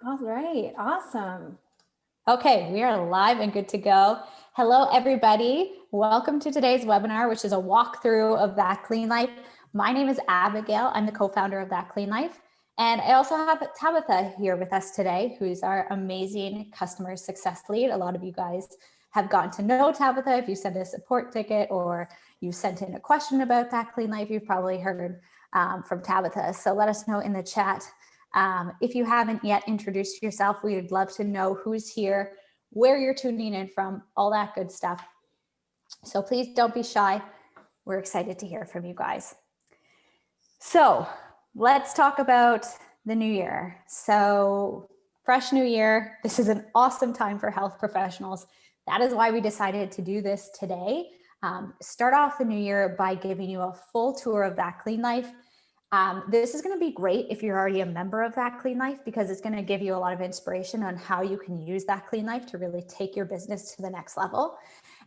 All right, awesome. Okay, we are live and good to go. Hello, everybody. Welcome to today's webinar, which is a walkthrough of That Clean Life. My name is Abigail. I'm the co-founder of That Clean Life. And I also have Tabitha here with us today, who's our amazing customer success lead. A lot of you guys have gotten to know Tabitha. If you send a support ticket or you sent in a question about That Clean Life, you've probably heard from Tabitha. So let us know in the chat. If you haven't yet introduced yourself, we would love to know who's here, where you're tuning in from, all that good stuff. So please don't be shy. We're excited to hear from you guys. So let's talk about the new year. So fresh new year. This is an awesome time for health professionals. That is why we decided to do this today. Start off the new year by giving you a full tour of That Clean Life. This is going to be great if you're already a member of That Clean Life, because it's going to give you a lot of inspiration on how you can use That Clean Life to really take your business to the next level.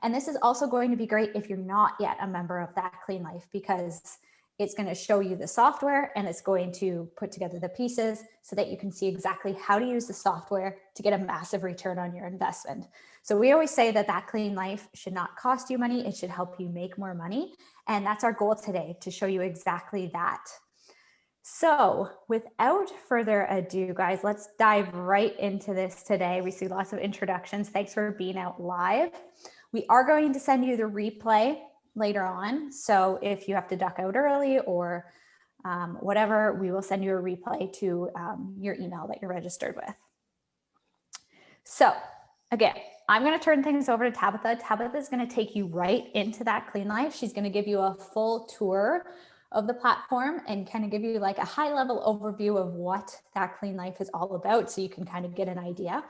And this is also going to be great if you're not yet a member of That Clean Life, because it's going to show you the software and it's going to put together the pieces so that you can see exactly how to use the software to get a massive return on your investment. So we always say that That Clean Life should not cost you money. It should help you make more money. And that's our goal today, to show you exactly that. So without further ado, guys, let's dive right into this today. We see lots of introductions. Thanks for being out live. We are going to send you the replay later on. So if you have to duck out early or whatever, we will send you a replay to your email that you're registered with. So again, I'm going to turn things over to Tabitha. Tabitha is going to take you right into That Clean Life. She's going to give you a full tour of the platform and kind of give you like a high level overview of what That Clean Life is all about, so you can kind of get an idea.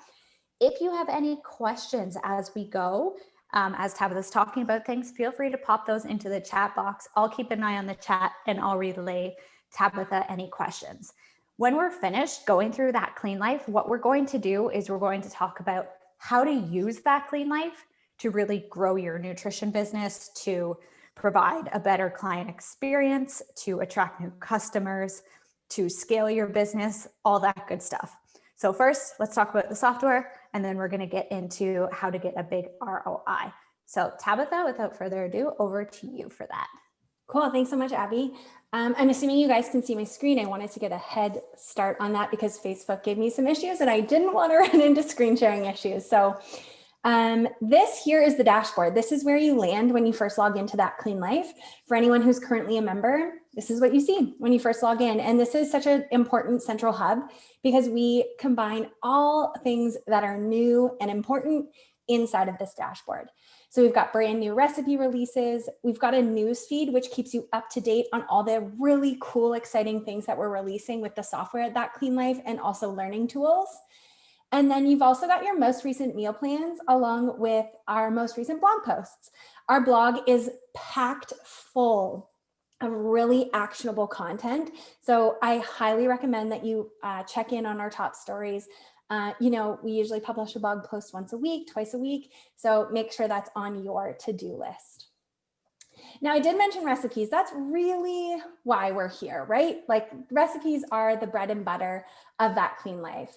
If you have any questions as we go, as Tabitha's talking about things, feel free to pop those into the chat box. I'll keep an eye on the chat and I'll relay Tabitha any questions. When we're finished going through That Clean Life, what we're going to do is we're going to talk about how to use That Clean Life to really grow your nutrition business, to provide a better client experience, to attract new customers, to scale your business, all that good stuff. So first, let's talk about the software, and then we're going to get into how to get a big ROI. So Tabitha, without further ado, over to you for that. Cool. Thanks so much, Abby. I'm assuming you guys can see my screen. I wanted to get a head start on that because Facebook gave me some issues and I didn't want to run into screen sharing issues. So this here is the dashboard. This is where you land when you first log into That Clean Life. For anyone who's currently a member, this is what you see when you first log in. And this is such an important central hub because we combine all things that are new and important inside of this dashboard. So we've got brand new recipe releases. We've got a news feed, which keeps you up to date on all the really cool, exciting things that we're releasing with the software at That Clean Life, and also learning tools. And then you've also got your most recent meal plans along with our most recent blog posts. Our blog is packed full of really actionable content. So I highly recommend that you check in on our top stories. We usually publish a blog post once a week, twice a week. So make sure that's on your to-do list. Now, I did mention recipes. That's really why we're here, right? Like, recipes are the bread and butter of That Clean Life.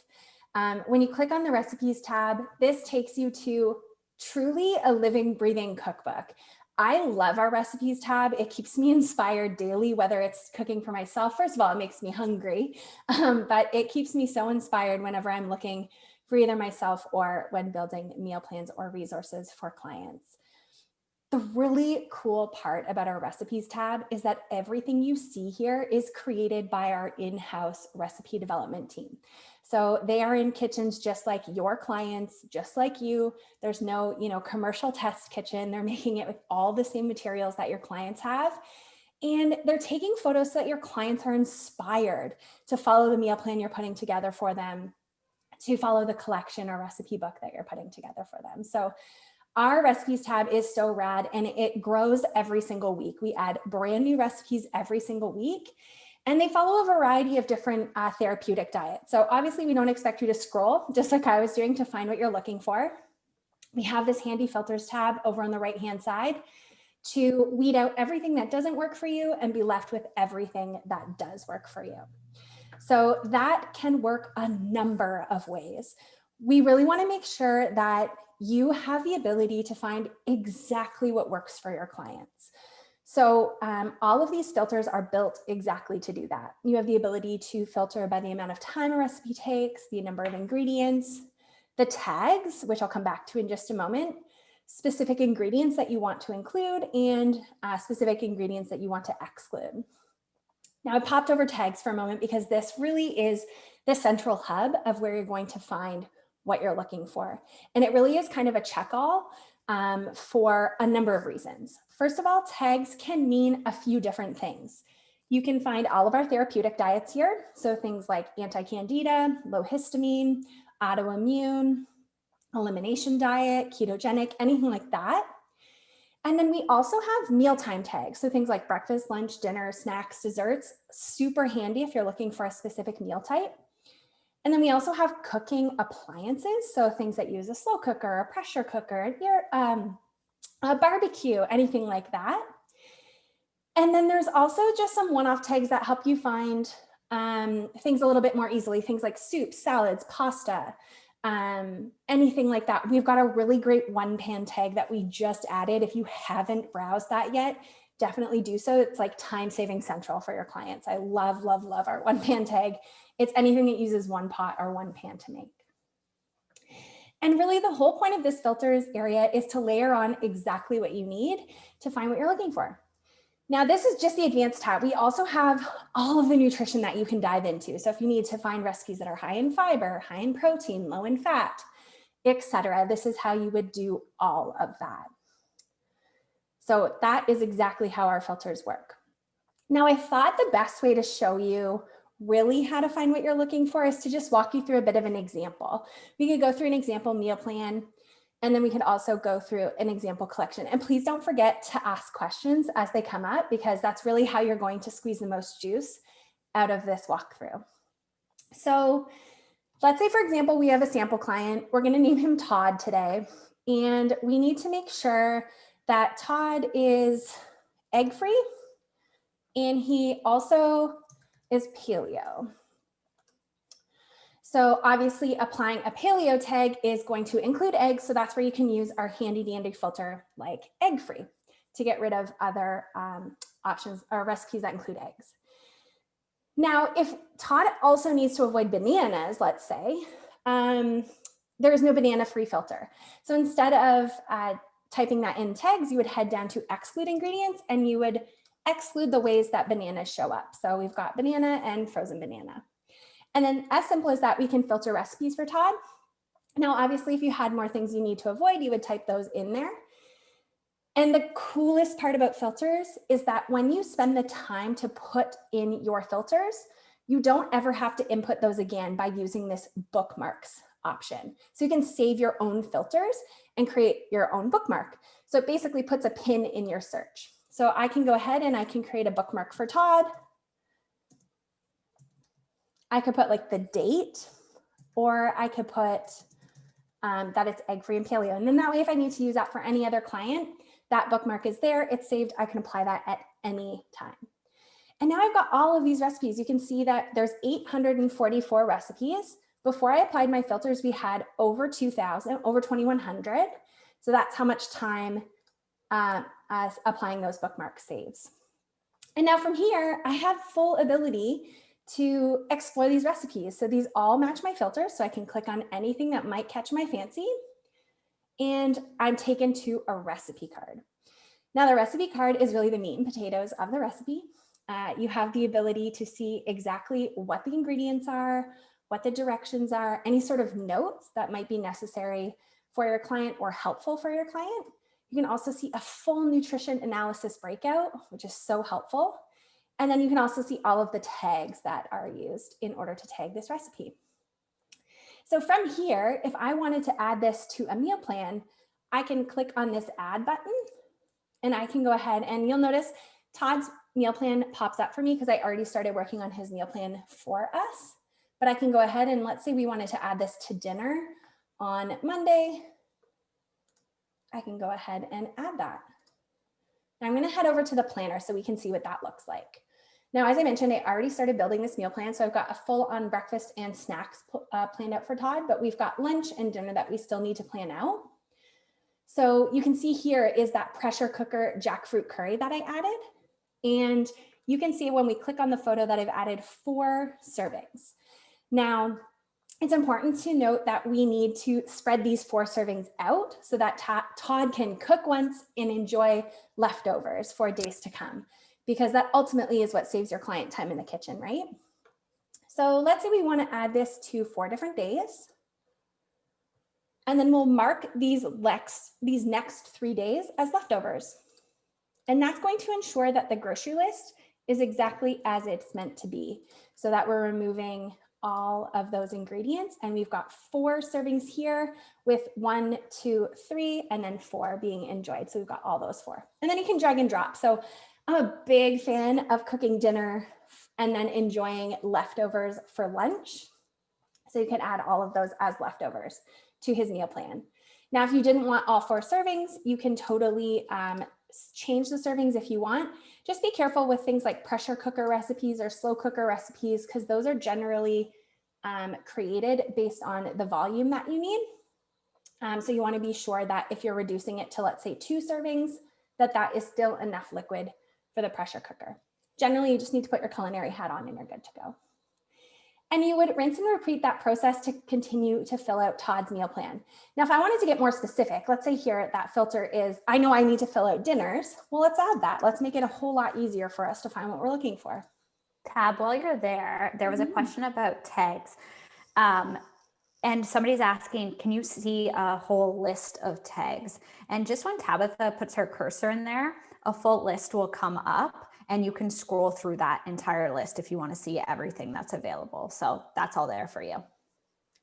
When you click on the recipes tab, this takes you to truly a living, breathing cookbook. I love our recipes tab. It keeps me inspired daily, whether it's cooking for myself. First of all, it makes me hungry, but it keeps me so inspired whenever I'm looking for either myself or when building meal plans or resources for clients. The really cool part about our recipes tab is that everything you see here is created by our in-house recipe development team. So they are in kitchens just like your clients, just like you. There's no, commercial test kitchen. They're making it with all the same materials that your clients have. And they're taking photos so that your clients are inspired to follow the meal plan you're putting together for them, to follow the collection or recipe book that you're putting together for them. So our recipes tab is so rad, and it grows every single week. We add brand new recipes every single week, and they follow a variety of different therapeutic diets. So obviously we don't expect you to scroll, just like I was doing, to find what you're looking for. We have this handy filters tab over on the right-hand side to weed out everything that doesn't work for you and be left with everything that does work for you. So that can work a number of ways. We really want to make sure that you have the ability to find exactly what works for your clients. So all of these filters are built exactly to do that. You have the ability to filter by the amount of time a recipe takes, the number of ingredients, the tags, which I'll come back to in just a moment, specific ingredients that you want to include, and specific ingredients that you want to exclude. Now I popped over tags for a moment because this really is the central hub of where you're going to find what you're looking for. And it really is kind of a check-all for a number of reasons. First of all, tags can mean a few different things. You can find all of our therapeutic diets here. So things like anti-candida, low histamine, autoimmune, elimination diet, ketogenic, anything like that. And then we also have mealtime tags. So things like breakfast, lunch, dinner, snacks, desserts, super handy if you're looking for a specific meal type. And then we also have cooking appliances. So things that use a slow cooker, a pressure cooker, a barbecue, anything like that. And then there's also just some one-off tags that help you find things a little bit more easily, things like soups, salads, pasta, anything like that. We've got a really great one-pan tag that we just added. If you haven't browsed that yet, definitely do so. It's like time-saving central for your clients. I love, love, love our one-pan tag. It's anything that uses one pot or one pan to make. And really the whole point of this filters area is to layer on exactly what you need to find what you're looking for. Now, this is just the advanced tab. We also have all of the nutrition that you can dive into. So if you need to find recipes that are high in fiber, high in protein, low in fat, etc., this is how you would do all of that. So that is exactly how our filters work. Now, I thought the best way to show you really how to find what you're looking for is to just walk you through a bit of an example. We could go through an example meal plan, and then we could also go through an example collection. And please don't forget to ask questions as they come up, because that's really how you're going to squeeze the most juice out of this walkthrough. So let's say, for example, we have a sample client. We're going to name him Todd today. And we need to make sure that Todd is egg-free, and he also is paleo. So obviously applying a paleo tag is going to include eggs. So that's where you can use our handy dandy filter like egg-free to get rid of other options or recipes that include eggs. Now, if Todd also needs to avoid bananas, let's say, there is no banana-free filter. So instead of typing that in tags, you would head down to exclude ingredients and you would exclude the ways that bananas show up. So we've got banana and frozen banana. And then as simple as that, we can filter recipes for Todd. Now, obviously, if you had more things you need to avoid, you would type those in there. And the coolest part about filters is that when you spend the time to put in your filters, you don't ever have to input those again by using this bookmarks option. So you can save your own filters and create your own bookmark. So it basically puts a pin in your search. So I can go ahead and I can create a bookmark for Todd. I could put like the date, or I could put that it's egg-free and paleo. And then that way, if I need to use that for any other client, that bookmark is there, it's saved, I can apply that at any time. And now I've got all of these recipes. You can see that there's 844 recipes. Before I applied my filters, we had over 2,000, over 2,100. So that's how much time as applying those bookmarks saves. And now from here, I have full ability to explore these recipes. So these all match my filters, so I can click on anything that might catch my fancy. And I'm taken to a recipe card. Now the recipe card is really the meat and potatoes of the recipe. You have the ability to see exactly what the ingredients are, what the directions are, any sort of notes that might be necessary for your client or helpful for your client. You can also see a full nutrition analysis breakout, which is so helpful. And then you can also see all of the tags that are used in order to tag this recipe. So from here, if I wanted to add this to a meal plan, I can click on this add button and I can go ahead, and you'll notice Todd's meal plan pops up for me because I already started working on his meal plan for us. But I can go ahead and let's say we wanted to add this to dinner on Monday. I can go ahead and add that. Now I'm going to head over to the planner so we can see what that looks like. Now, as I mentioned, I already started building this meal plan. So I've got a full on breakfast and snacks planned out for Todd, but we've got lunch and dinner that we still need to plan out. So you can see here is that pressure cooker jackfruit curry that I added. And you can see when we click on the photo that I've added 4 servings. Now, it's important to note that we need to spread these 4 servings out so that Todd can cook once and enjoy leftovers for days to come, because that ultimately is what saves your client time in the kitchen, right? So let's say we want to add this to 4 different days. And then we'll mark these next 3 days as leftovers. And that's going to ensure that the grocery list is exactly as it's meant to be, so that we're removing all of those ingredients. And we've got 4 servings here with 1, 2, 3, and then 4 being enjoyed. So we've got all those 4. And then you can drag and drop. So I'm a big fan of cooking dinner and then enjoying leftovers for lunch. So you can add all of those as leftovers to his meal plan. Now, if you didn't want all 4 servings, you can totally change the servings if you want. Just be careful with things like pressure cooker recipes or slow cooker recipes, because those are generally created based on the volume that you need. So you want to be sure that if you're reducing it to, let's say, 2 servings, that is still enough liquid for the pressure cooker. Generally, you just need to put your culinary hat on and you're good to go. And you would rinse and repeat that process to continue to fill out Todd's meal plan. Now, if I wanted to get more specific, let's say here that filter is, I know I need to fill out dinners. Well, let's add that. Let's make it a whole lot easier for us to find what we're looking for. Tab, while you're there was a question about tags. And somebody's asking, can you see a whole list of tags? And just when Tabitha puts her cursor in there, a full list will come up. And you can scroll through that entire list if you want to see everything that's available. So that's all there for you.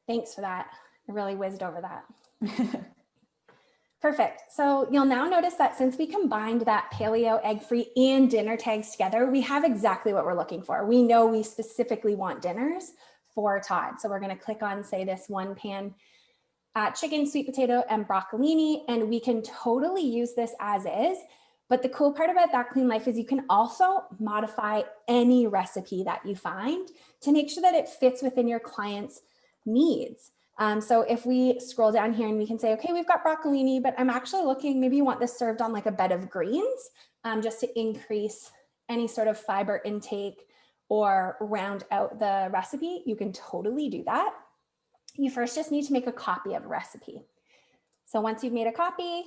Thanks for that. I really whizzed over that. Perfect. So you'll now notice that since we combined that paleo, egg-free, and dinner tags together, we have exactly what we're looking for. We know we specifically want dinners for Todd. So we're going to click on, say, this 1 pan chicken, sweet potato, and broccolini, and we can totally use this as is. But the cool part about That Clean Life is you can also modify any recipe that you find to make sure that it fits within your client's needs. So if we scroll down here and we can say, okay, we've got broccolini, but I'm actually looking, maybe you want this served on like a bed of greens, just to increase any sort of fiber intake or round out the recipe, you can totally do that. You first just need to make a copy of a recipe. So once you've made a copy,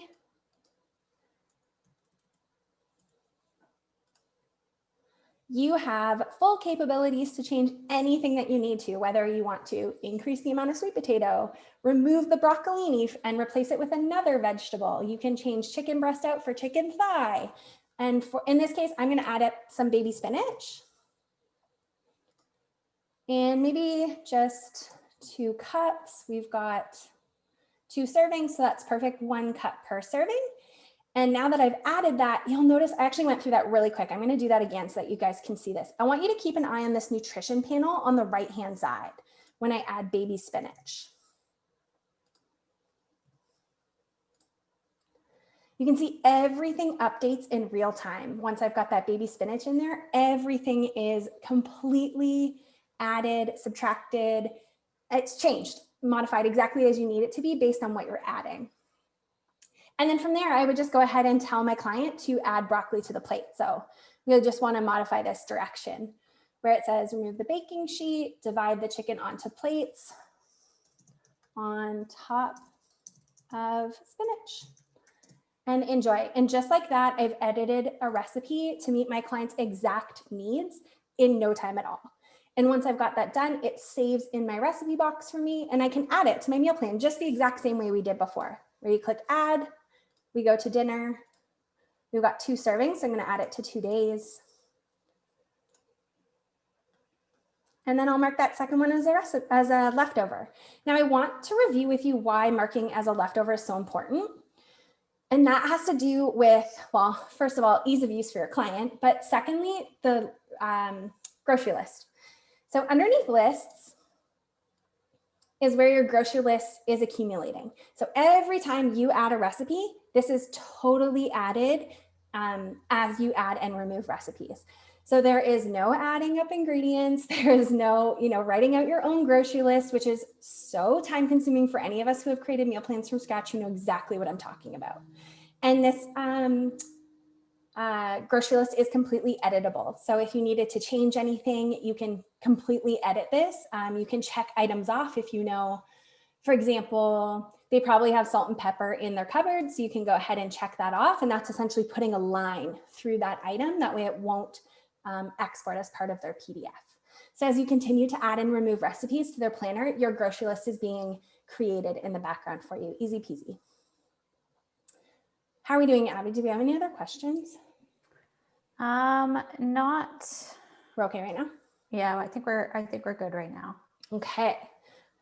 you have full capabilities to change anything that you need to, whether you want to increase the amount of sweet potato, remove the broccolini and replace it with another vegetable. You can change chicken breast out for chicken thigh. And in this case, I'm going to add up some baby spinach. And maybe just 2 cups. We've got 2 servings, so that's perfect, 1 cup per serving. And now that I've added that, you'll notice I actually went through that really quick. I'm going to do that again so that you guys can see this. I want you to keep an eye on this nutrition panel on the right-hand side when I add baby spinach. You can see everything updates in real time. Once I've got that baby spinach in there, everything is completely added, subtracted. It's changed, modified exactly as you need it to be based on what you're adding. And then from there, I would just go ahead and tell my client to add broccoli to the plate. So we'll just want to modify this direction where it says remove the baking sheet, divide the chicken onto plates on top of spinach, and enjoy. And just like that, I've edited a recipe to meet my client's exact needs in no time at all. And once I've got that done, it saves in my recipe box for me, and I can add it to my meal plan just the exact same way we did before, where you click add. We go to dinner. We've got 2 servings, so I'm going to add it to 2 days. And then I'll mark that second one as a leftover. Now I want to review with you why marking as a leftover is so important. And that has to do with, well, first of all, ease of use for your client, but secondly, the grocery list. So underneath lists is where your grocery list is accumulating. So every time you add a recipe, this is totally added as you add and remove recipes. So there is no adding up ingredients. There is no, writing out your own grocery list, which is so time consuming for any of us who have created meal plans from scratch. You know exactly what I'm talking about. And this grocery list is completely editable. So if you needed to change anything, you can completely edit this. You can check items off if you know, for example, they probably have salt and pepper in their cupboard. So you can go ahead and check that off. And that's essentially putting a line through that item. That way it won't export as part of their PDF. So as you continue to add and remove recipes to their planner, your grocery list is being created in the background for you. Easy peasy. How are we doing, Abby? Do we have any other questions? Not. We're okay right now? Yeah, I think we're good right now. Okay,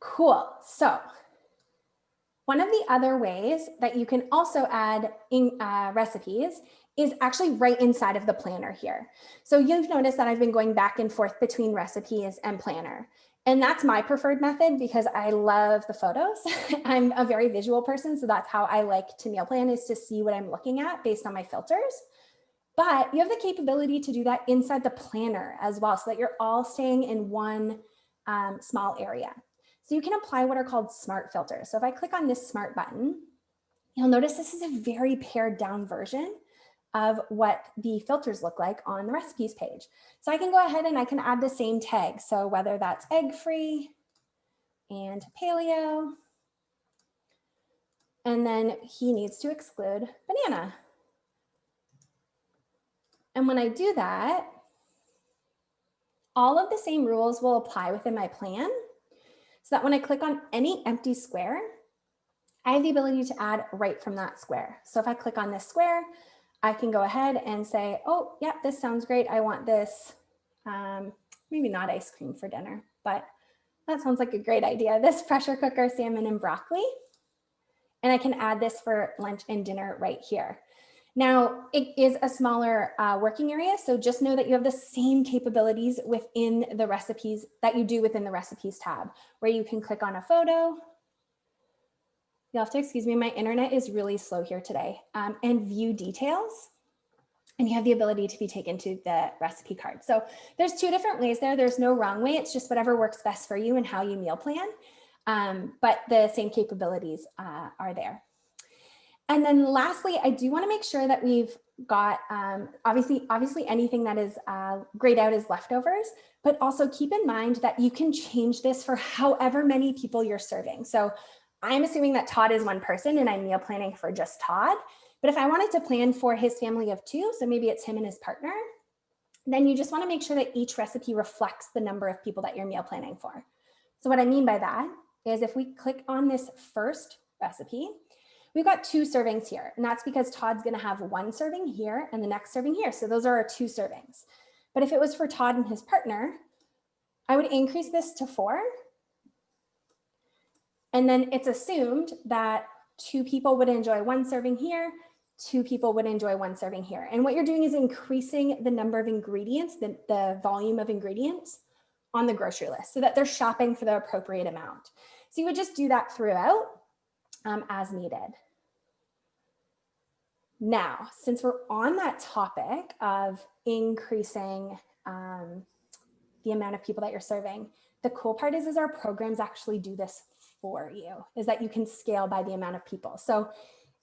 cool. So one of the other ways that you can also add in recipes is actually right inside of the planner here. So you've noticed that I've been going back and forth between recipes and planner. And that's my preferred method because I love the photos. I'm a very visual person, so that's how I like to meal plan, is to see what I'm looking at based on my filters. But you have the capability to do that inside the planner as well, so that you're all staying in one small area. So you can apply what are called smart filters. So if I click on this smart button, you'll notice this is a very pared down version of what the filters look like on the recipes page. So I can go ahead and I can add the same tag. So whether that's egg-free and paleo, and then he needs to exclude banana. And when I do that, all of the same rules will apply within my plan, so that when I click on any empty square, I have the ability to add right from that square. So if I click on this square, I can go ahead and say, oh, yeah, this sounds great. I want this, maybe not ice cream for dinner, but that sounds like a great idea. This pressure cooker salmon and broccoli. And I can add this for lunch and dinner right here. Now, it is a smaller working area, so just know that you have the same capabilities within the recipes that you do within the recipes tab, where you can click on a photo. You'll have to excuse me, my internet is really slow here today, and view details. And you have the ability to be taken to the recipe card. So there's two different ways there. There's no wrong way. It's just whatever works best for you and how you meal plan. But the same capabilities are there. And then lastly, I do want to make sure that we've got, obviously anything that is grayed out is leftovers, but also keep in mind that you can change this for however many people you're serving. So I'm assuming that Todd is one person and I'm meal planning for just Todd. But if I wanted to plan for his family of two, so maybe it's him and his partner, then you just want to make sure that each recipe reflects the number of people that you're meal planning for. So what I mean by that is if we click on this first recipe, we've got 2 servings here, and that's because Todd's going to have 1 serving here and the next serving here. So those are our 2 servings. But if it was for Todd and his partner, I would increase this to 4. And then it's assumed that 2 people would enjoy 1 serving here, 2 people would enjoy 1 serving here. And what you're doing is increasing the number of ingredients, the volume of ingredients on the grocery list so that they're shopping for the appropriate amount. So you would just do that throughout as needed. Now, since we're on that topic of increasing the amount of people that you're serving, the cool part is our programs actually do this for you, is that you can scale by the amount of people. So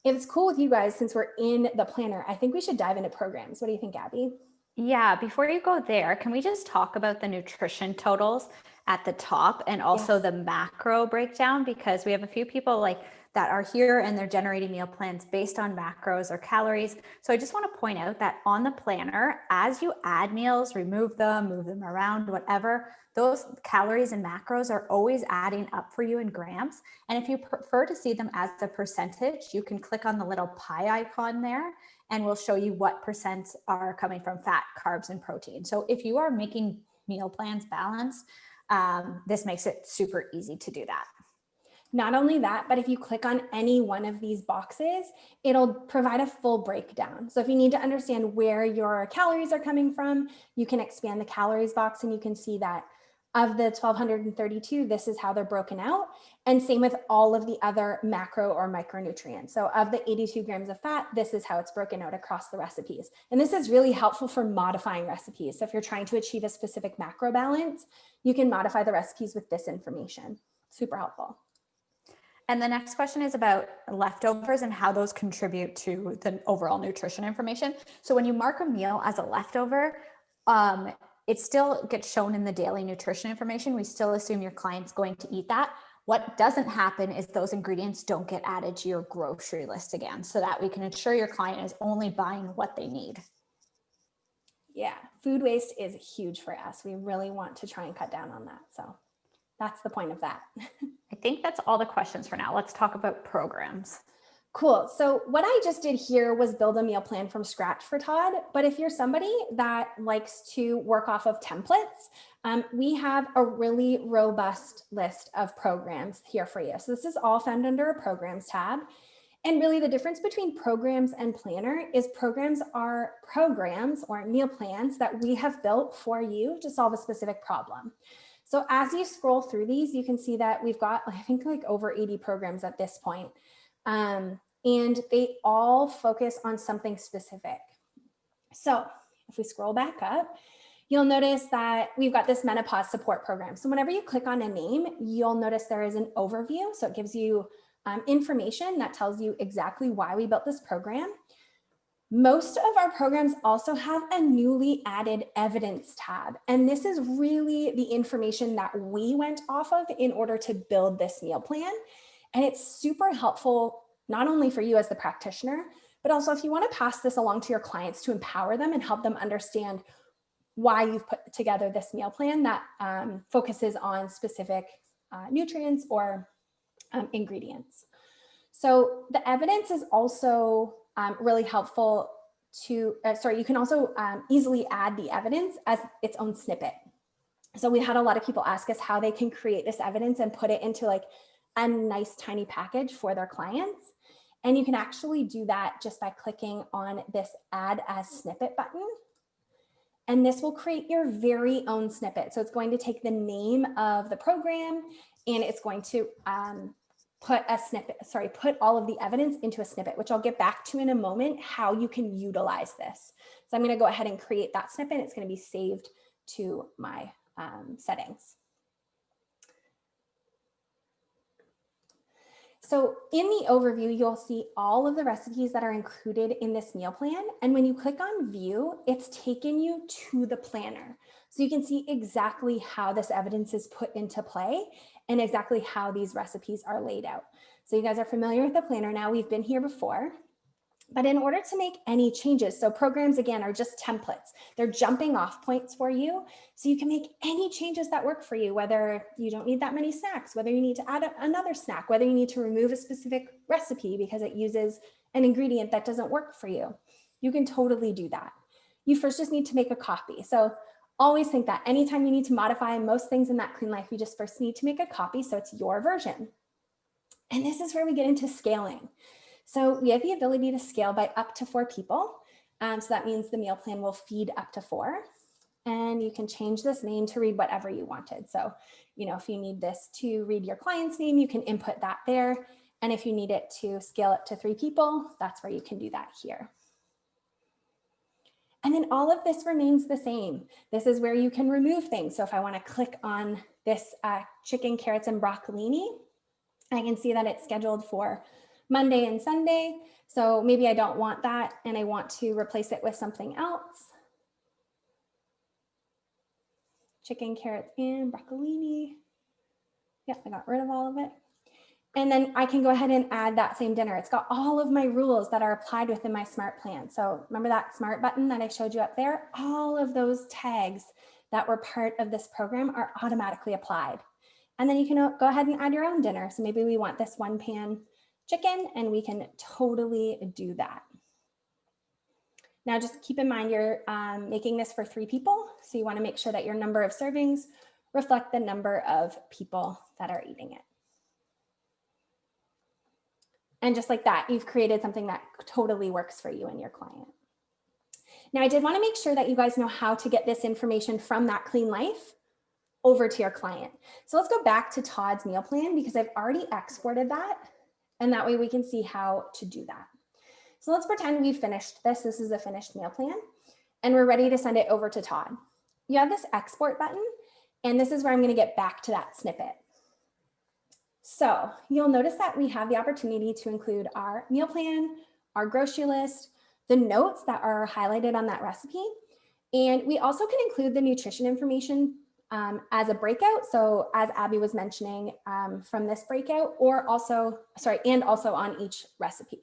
if it's cool with you guys, since we're in the planner, I think we should dive into programs. What do you think, Abby? Yeah, before you go there, can we just talk about the nutrition totals at the top and also the macro breakdown? Because we have a few people that are here and they're generating meal plans based on macros or calories. So I just want to point out that on the planner, as you add meals, remove them, move them around, whatever, those calories and macros are always adding up for you in grams. And if you prefer to see them as a percentage, you can click on the little pie icon there and we'll show you what percent are coming from fat, carbs, and protein. So if you are making meal plans balanced, this makes it super easy to do that. Not only that, but if you click on any one of these boxes, it'll provide a full breakdown. So if you need to understand where your calories are coming from, you can expand the calories box and you can see that Of the 1,232, this is how they're broken out. And same with all of the other macro or micronutrients. So of the 82 grams of fat, this is how it's broken out across the recipes. And this is really helpful for modifying recipes. So if you're trying to achieve a specific macro balance, you can modify the recipes with this information. Super helpful. And the next question is about leftovers and how those contribute to the overall nutrition information. So when you mark a meal as a leftover, it still gets shown in the daily nutrition information. We still assume your client's going to eat that. What doesn't happen is those ingredients don't get added to your grocery list again, so that we can ensure your client is only buying what they need. Yeah, food waste is huge for us. We really want to try and cut down on that. So that's the point of that. I think that's all the questions for now. Let's talk about programs. Cool. So what I just did here was build a meal plan from scratch for Todd. But if you're somebody that likes to work off of templates, we have a really robust list of programs here for you. So this is all found under a programs tab. And really the difference between programs and planner is programs are programs or meal plans that we have built for you to solve a specific problem. So as you scroll through these, you can see that we've got, I think, like over 80 programs at this point. And they all focus on something specific. So if we scroll back up, you'll notice that we've got this menopause support program. So whenever you click on a name, you'll notice there is an overview. So it gives you information that tells you exactly why we built this program. Most of our programs also have a newly added evidence tab. And this is really the information that we went off of in order to build this meal plan. And it's super helpful, not only for you as the practitioner, but also if you want to pass this along to your clients to empower them and help them understand why you've put together this meal plan that focuses on specific nutrients or ingredients. So the evidence is also really helpful to, you can also easily add the evidence as its own snippet. So we had a lot of people ask us how they can create this evidence and put it into like a nice tiny package for their clients. And you can actually do that just by clicking on this add as snippet button. And this will create your very own snippet. So it's going to take the name of the program and it's going to put all of the evidence into a snippet, which I'll get back to in a moment, how you can utilize this. So I'm going to go ahead and create that snippet. It's going to be saved to my settings. So in the overview, you'll see all of the recipes that are included in this meal plan. And when you click on view, it's taken you to the planner. So you can see exactly how this evidence is put into play and exactly how these recipes are laid out. So you guys are familiar with the planner now. We've been here before. But in order to make any changes, so programs again are just templates. They're jumping off points for you. So you can make any changes that work for you, whether you don't need that many snacks, whether you need to add another snack, whether you need to remove a specific recipe because it uses an ingredient that doesn't work for you. You can totally do that. You first just need to make a copy. So always think that anytime you need to modify most things in that Clean Life, you just first need to make a copy so it's your version. And this is where we get into scaling. So we have the ability to scale by up to 4 people. So that means the meal plan will feed up to 4. And you can change this name to read whatever you wanted. So, if you need this to read your client's name, you can input that there. And if you need it to scale it to 3 people, that's where you can do that here. And then all of this remains the same. This is where you can remove things. So if I want to click on this chicken, carrots, and broccolini, I can see that it's scheduled for Monday and Sunday. So maybe I don't want that and I want to replace it with something else. Chicken, carrots, and broccolini. Yep, I got rid of all of it. And then I can go ahead and add that same dinner. It's got all of my rules that are applied within my SMART plan. So remember that SMART button that I showed you up there? All of those tags that were part of this program are automatically applied. And then you can go ahead and add your own dinner. So maybe we want this 1 pan chicken and we can totally do that. Now just keep in mind you're making this for 3 people. So you want to make sure that your number of servings reflect the number of people that are eating it. And just like that, you've created something that totally works for you and your client. Now I did want to make sure that you guys know how to get this information from that Clean Life over to your client. So let's go back to Todd's meal plan because I've already exported that, and that way we can see how to do that. So let's pretend we've finished this. This is a finished meal plan, and we're ready to send it over to Todd. You have this export button, and this is where I'm going to get back to that snippet. So you'll notice that we have the opportunity to include our meal plan, our grocery list, the notes that are highlighted on that recipe, and we also can include the nutrition information as a breakout. So as Abby was mentioning from this breakout, or also, and also on each recipe.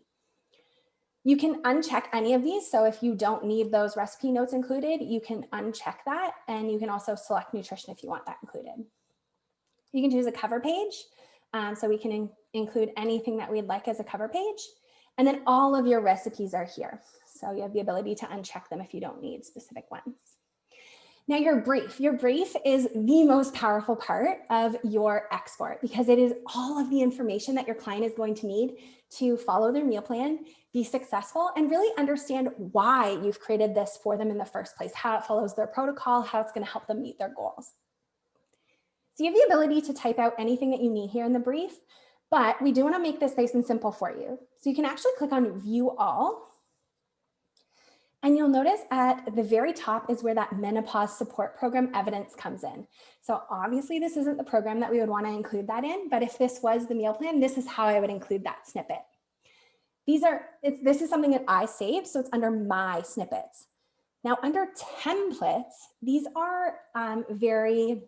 You can uncheck any of these. So if you don't need those recipe notes included, you can uncheck that. And you can also select nutrition if you want that included. You can choose a cover page. So we can include anything that we'd like as a cover page. And then all of your recipes are here. So you have the ability to uncheck them if you don't need specific ones. Now your brief is the most powerful part of your export because it is all of the information that your client is going to need to follow their meal plan, be successful, and really understand why you've created this for them in the first place, how it follows their protocol, how it's going to help them meet their goals. So you have the ability to type out anything that you need here in the brief, but we do want to make this nice and simple for you. So you can actually click on View All. And you'll notice at the very top is where that menopause support program evidence comes in. So obviously this isn't the program that we would want to include that in, but if this was the meal plan, this is how I would include that snippet. This is something that I saved, so it's under my snippets. Now under templates, these are very,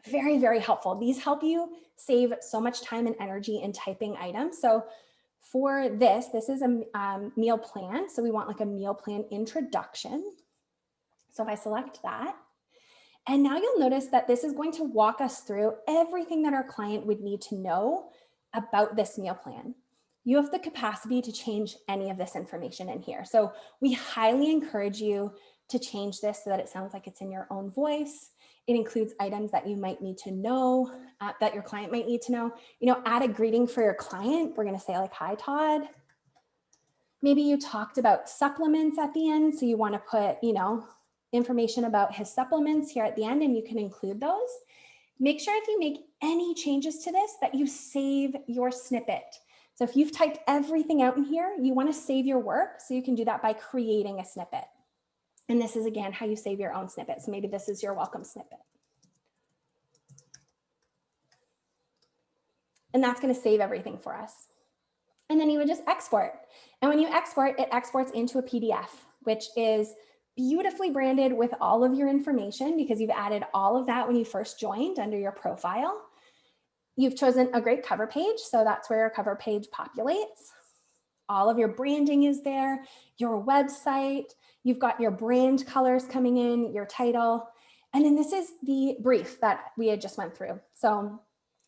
very, very helpful. These help you save so much time and energy in typing items. So for this is a meal plan. So we want like a meal plan introduction. So if I select that, and now you'll notice that this is going to walk us through everything that our client would need to know about this meal plan. You have the capacity to change any of this information in here. So we highly encourage you to change this so that it sounds like it's in your own voice. It includes items that you might need to know, that your client might need to know. Add a greeting for your client. We're going to say like, "Hi, Todd." Maybe you talked about supplements at the end. So you want to put, information about his supplements here at the end, and you can include those. Make sure if you make any changes to this that you save your snippet. So if you've typed everything out in here, you want to save your work. So you can do that by creating a snippet. And this is, again, how you save your own snippet. So maybe this is your welcome snippet. And that's going to save everything for us. And then you would just export. And when you export, it exports into a PDF, which is beautifully branded with all of your information because you've added all of that when you first joined under your profile. You've chosen a great cover page. So that's where your cover page populates. All of your branding is there, your website. You've got your brand colors coming in, your title, and then this is the brief that we had just went through. So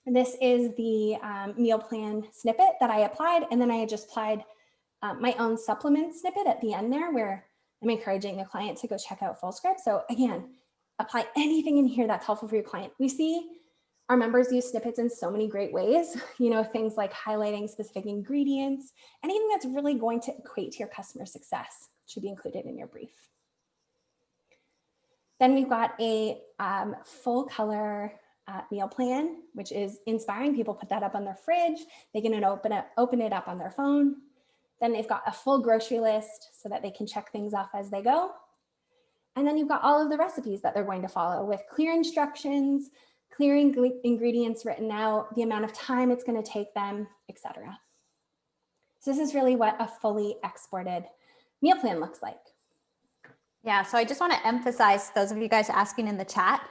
this is the meal plan snippet that I applied, and then I had just applied my own supplement snippet at the end there where I'm encouraging the client to go check out FullScript. So again, apply anything in here that's helpful for your client. We see our members use snippets in so many great ways, things like highlighting specific ingredients, anything that's really going to equate to your customer success should be included in your brief. Then we've got a full color meal plan, which is inspiring. People put that up on their fridge. They can open it up on their phone. Then they've got a full grocery list so that they can check things off as they go. And then you've got all of the recipes that they're going to follow with clear instructions, clear ingredients written out, the amount of time it's going to take them, etc. So this is really what a fully exported meal plan looks like. Yeah, so I just want to emphasize, those of you guys asking in the chat,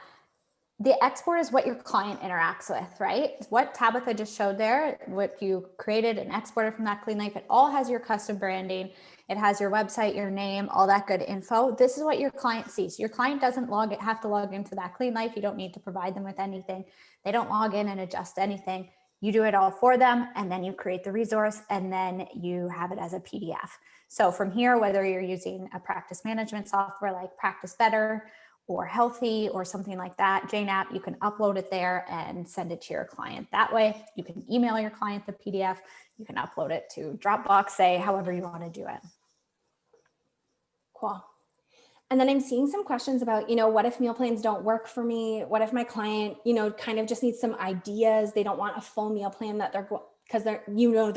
the export is what your client interacts with, right? What Tabitha just showed there, what you created and exported from That Clean Life, it all has your custom branding. It has your website, your name, all that good info. This is what your client sees. Your client doesn't have to log into That Clean Life. You don't need to provide them with anything. They don't log in and adjust anything. You do it all for them, and then you create the resource, and then you have it as a PDF. So from here, whether you're using a practice management software like Practice Better or Healthy or something like that, Jane app, you can upload it there and send it to your client. That way you can email your client the PDF, you can upload it to Dropbox, say however you want to do it. Cool. And then I'm seeing some questions about, what if meal plans don't work for me? What if my client, kind of just needs some ideas? They don't want a full meal plan that because they're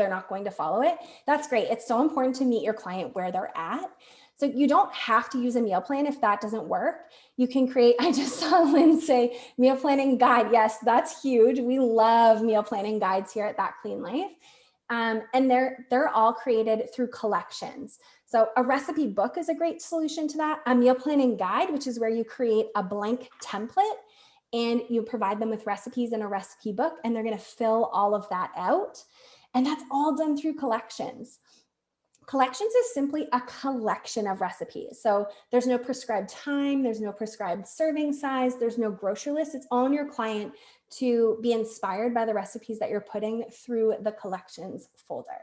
not going to follow it. That's great. It's so important to meet your client where they're at. So you don't have to use a meal plan if that doesn't work. You can create, I just saw Lynn say meal planning guide. Yes, that's huge. We love meal planning guides here at That Clean Life. And they're all created through collections. So a recipe book is a great solution to that. A meal planning guide, which is where you create a blank template and you provide them with recipes in a recipe book, and they're going to fill all of that out. And that's all done through collections. Collections is simply a collection of recipes. So there's no prescribed time, there's no prescribed serving size, there's no grocery list. It's on your client to be inspired by the recipes that you're putting through the collections folder.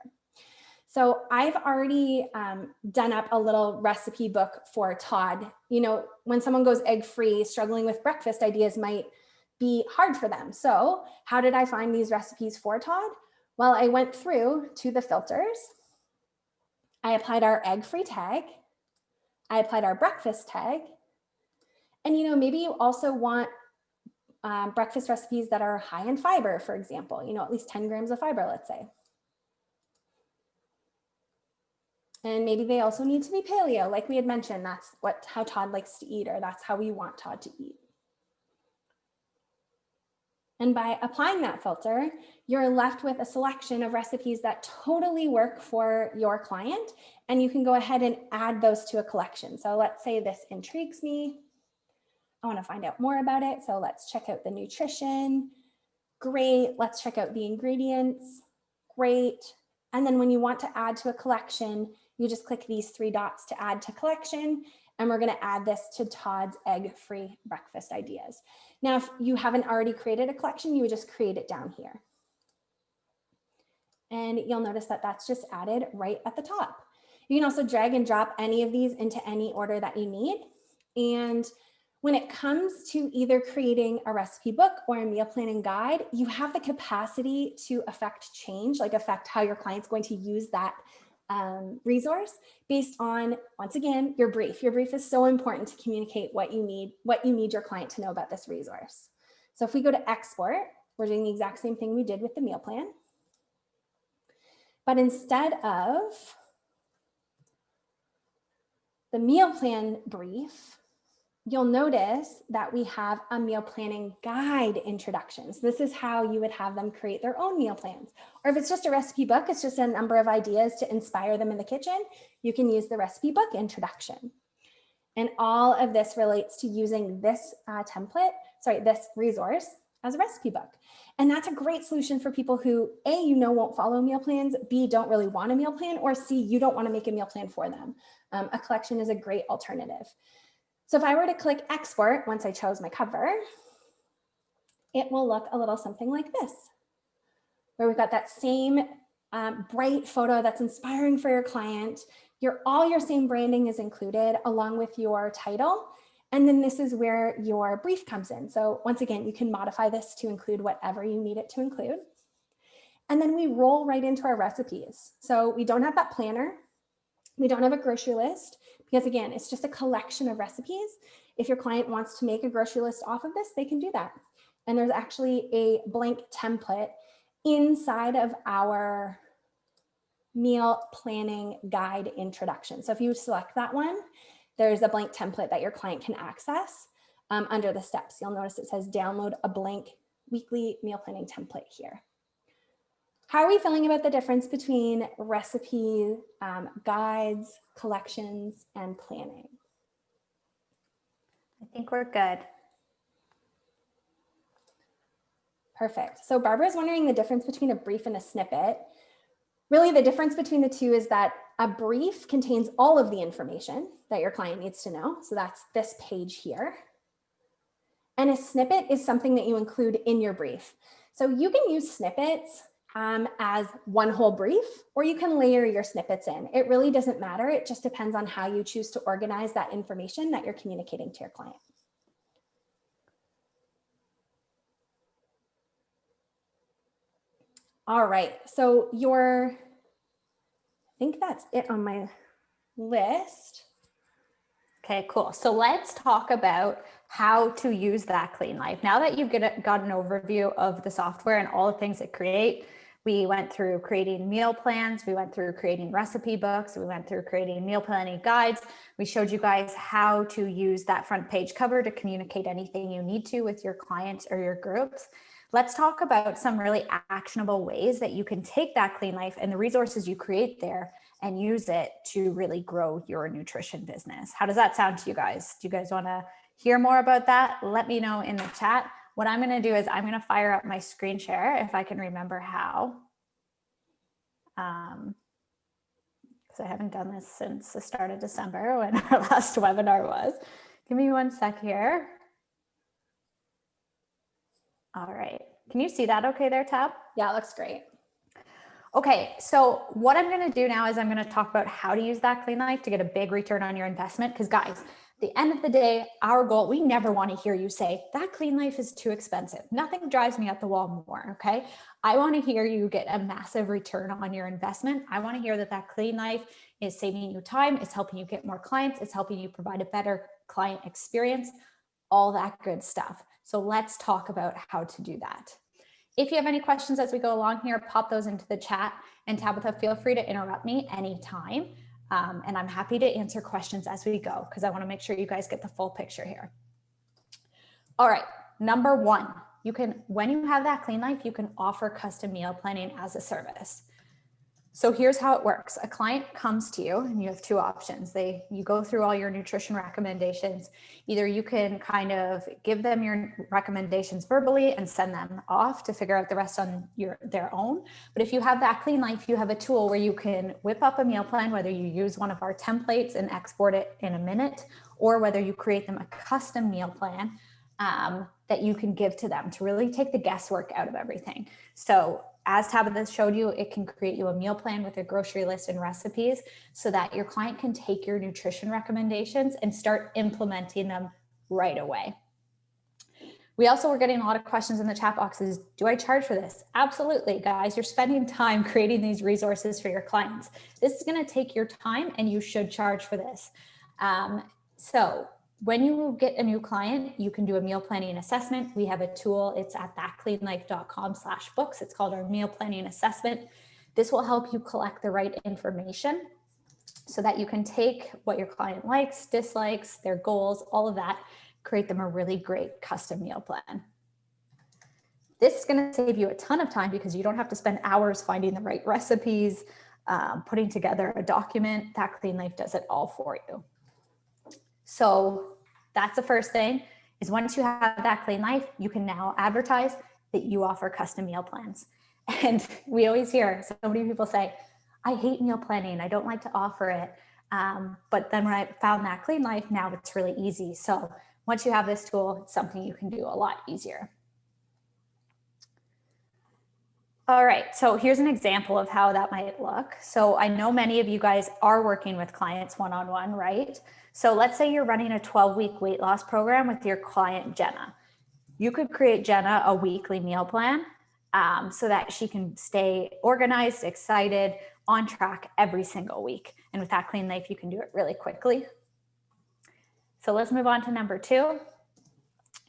So I've already done up a little recipe book for Todd. When someone goes egg-free, struggling with breakfast ideas might be hard for them. So how did I find these recipes for Todd? Well, I went through to the filters. I applied our egg-free tag. I applied our breakfast tag. And maybe you also want breakfast recipes that are high in fiber, for example, at least 10 grams of fiber, let's say. And maybe they also need to be paleo, like we had mentioned. That's how Todd likes to eat, or that's how we want Todd to eat. And by applying that filter, you're left with a selection of recipes that totally work for your client, and you can go ahead and add those to a collection. So let's say this intrigues me. I want to find out more about it. So let's check out the nutrition. Great. Let's check out the ingredients. Great. And then when you want to add to a collection, you just click these 3 dots to add to collection. And we're going to add this to Todd's egg-free breakfast ideas. Now, if you haven't already created a collection, you would just create it down here. And you'll notice that that's just added right at the top. You can also drag and drop any of these into any order that you need. And when it comes to either creating a recipe book or a meal planning guide, you have the capacity to affect change, like affect how your client's going to use that resource based on, once again, your brief. Your brief is so important to communicate what you need your client to know about this resource. So if we go to export, we're doing the exact same thing we did with the meal plan. But instead of the meal plan brief, you'll notice that we have a meal planning guide introduction. So this is how you would have them create their own meal plans. Or if it's just a recipe book, it's just a number of ideas to inspire them in the kitchen, you can use the recipe book introduction. And all of this relates to using this this resource as a recipe book. And that's a great solution for people who, A, won't follow meal plans, B, don't really want a meal plan, or C, you don't want to make a meal plan for them. A collection is a great alternative. So if I were to click export, once I chose my cover, it will look a little something like this, where we've got that same bright photo that's inspiring for your client. All your same branding is included along with your title. And then this is where your brief comes in. So once again, you can modify this to include whatever you need it to include. And then we roll right into our recipes. So we don't have that planner. We don't have a grocery list because, again, it's just a collection of recipes. If your client wants to make a grocery list off of this, they can do that. And there's actually a blank template inside of our meal planning guide introduction. So if you select that one, there's a blank template that your client can access under the steps. You'll notice it says download a blank weekly meal planning template here. How are we feeling about the difference between recipe, guides, collections, and planning? I think we're good. Perfect. So Barbara's wondering the difference between a brief and a snippet. Really, the difference between the two is that a brief contains all of the information that your client needs to know. So that's this page here. And a snippet is something that you include in your brief. So you can use snippets as one whole brief, or you can layer your snippets in. It really doesn't matter. It just depends on how you choose to organize that information that you're communicating to your client. All right, so I think that's it on my list. Okay, cool. So let's talk about how to use that Clean Life. Now that you've got an overview of the software and all the things it create, we went through creating meal plans, we went through creating recipe books, we went through creating meal planning guides. We showed you guys how to use that front page cover to communicate anything you need to with your clients or your groups. Let's talk about some really actionable ways that you can take that Clean Life and the resources you create there and use it to really grow your nutrition business. How does that sound to you guys? Do you guys want to hear more about that? Let me know in the chat. What I'm going to do is I'm going to fire up my screen share if I can remember how. Because I haven't done this since the start of December when our last webinar was. Give me one sec here. All right. Can you see that okay there, Tab? Yeah, it looks great. Okay, so what I'm going to do now is I'm going to talk about how to use that Clean Life to get a big return on your investment. Because guys, at the end of the day, our goal, we never want to hear you say that Clean Life is too expensive. Nothing drives me up the wall more, okay? I want to hear you get a massive return on your investment. I want to hear that that Clean Life is saving you time, it's helping you get more clients, it's helping you provide a better client experience, all that good stuff. So let's talk about how to do that. If you have any questions as we go along here, pop those into the chat, and Tabitha, feel free to interrupt me anytime. And I'm happy to answer questions as we go because I want to make sure you guys get the full picture here. All right, number one, you can, when you have that Clean Life, you can offer custom meal planning as a service. So here's how it works. A client comes to you and you have two options. You go through all your nutrition recommendations. Either you can kind of give them your recommendations verbally and send them off to figure out the rest on their own. But if you have that Clean Life, you have a tool where you can whip up a meal plan, whether you use one of our templates and export it in a minute, or whether you create them a custom meal plan that you can give to them to really take the guesswork out of everything. So as Tabitha showed you, it can create you a meal plan with a grocery list and recipes so that your client can take your nutrition recommendations and start implementing them right away. We also were getting a lot of questions in the chat boxes. Do I charge for this? Absolutely, guys. You're spending time creating these resources for your clients. This is going to take your time and you should charge for this. So when you get a new client, you can do a meal planning assessment. We have a tool. It's at thatcleanlife.com/books. It's called our meal planning assessment. This will help you collect the right information so that you can take what your client likes, dislikes, their goals, all of that, create them a really great custom meal plan. This is going to save you a ton of time because you don't have to spend hours finding the right recipes, putting together a document. That Clean Life does it all for you. So that's the first thing, is once you have that Clean Life, you can now advertise that you offer custom meal plans. And we always hear so many people say, I hate meal planning. I don't like to offer it. But then when I found that Clean Life, now it's really easy. So once you have this tool, it's something you can do a lot easier. All right, so here's an example of how that might look. So I know many of you guys are working with clients one-on-one, right? So let's say you're running a 12-week weight loss program with your client, Jenna. You could create Jenna a weekly meal plan so that she can stay organized, excited, on track every single week. And with that Clean Life, you can do it really quickly. So let's move on to number two.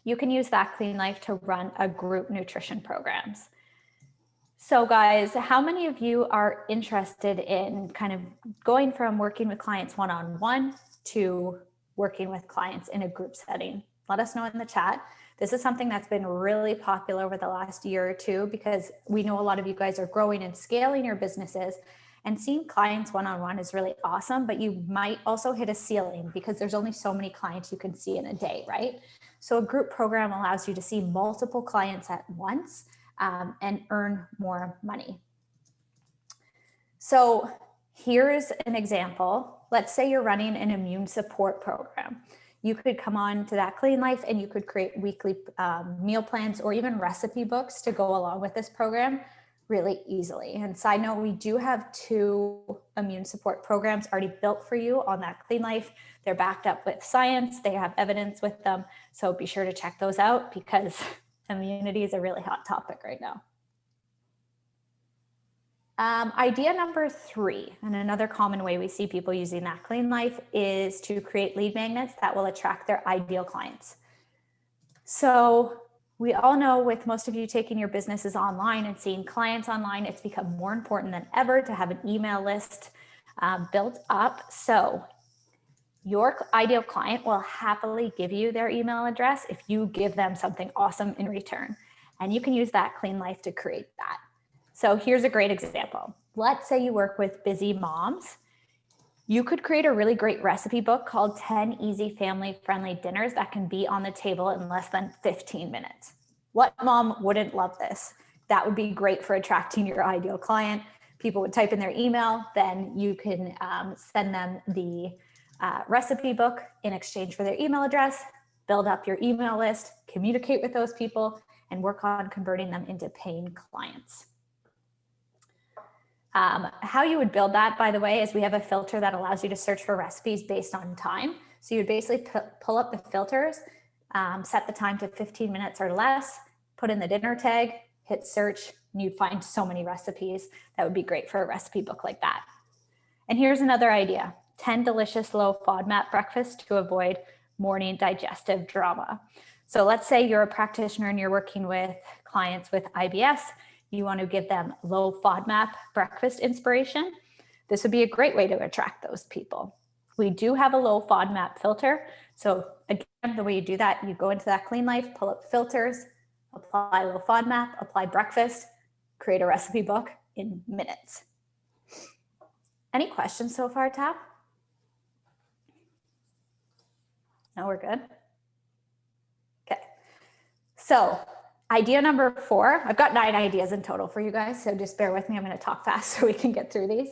You can use that Clean Life to run a group nutrition programs. So guys, how many of you are interested in kind of going from working with clients one-on-one to working with clients in a group setting? Let us know in the chat. This is something that's been really popular over the last year or two because we know a lot of you guys are growing and scaling your businesses, and seeing clients one-on-one is really awesome, but you might also hit a ceiling because there's only so many clients you can see in a day, right? So a group program allows you to see multiple clients at once and earn more money. So here's an example. Let's say you're running an immune support program. You could come on to that Clean Life and you could create weekly meal plans or even recipe books to go along with this program really easily. And side note, we do have 2 immune support programs already built for you on that Clean Life. They're backed up with science. They have evidence with them. So be sure to check those out because immunity is a really hot topic right now. Idea number 3, and another common way we see people using That Clean Life, is to create lead magnets that will attract their ideal clients. So we all know, with most of you taking your businesses online and seeing clients online, it's become more important than ever to have an email list built up. So your ideal client will happily give you their email address if you give them something awesome in return. And you can use That Clean Life to create that. So here's a great example. Let's say you work with busy moms. You could create a really great recipe book called 10 Easy Family-Friendly Dinners that can be on the table in less than 15 minutes. What mom wouldn't love this? That would be great for attracting your ideal client. People would type in their email, then you can send them the recipe book in exchange for their email address, build up your email list, communicate with those people, and work on converting them into paying clients. How you would build that, by the way, is we have a filter that allows you to search for recipes based on time. So you would basically pull up the filters, set the time to 15 minutes or less, put in the dinner tag, hit search, and you'd find so many recipes that would be great for a recipe book like that. And here's another idea: 10 delicious low FODMAP breakfasts to avoid morning digestive drama. So let's say you're a practitioner and you're working with clients with IBS. You want to give them low FODMAP breakfast inspiration. This would be a great way to attract those people. We do have a low FODMAP filter. So again, the way you do that, you go into That Clean Life, pull up filters, apply low FODMAP, apply breakfast, create a recipe book in minutes. Any questions so far, Tab? No, we're good. Okay. So idea number 4, I've got 9 ideas in total for you guys, so just bear with me. I'm going to talk fast so we can get through these.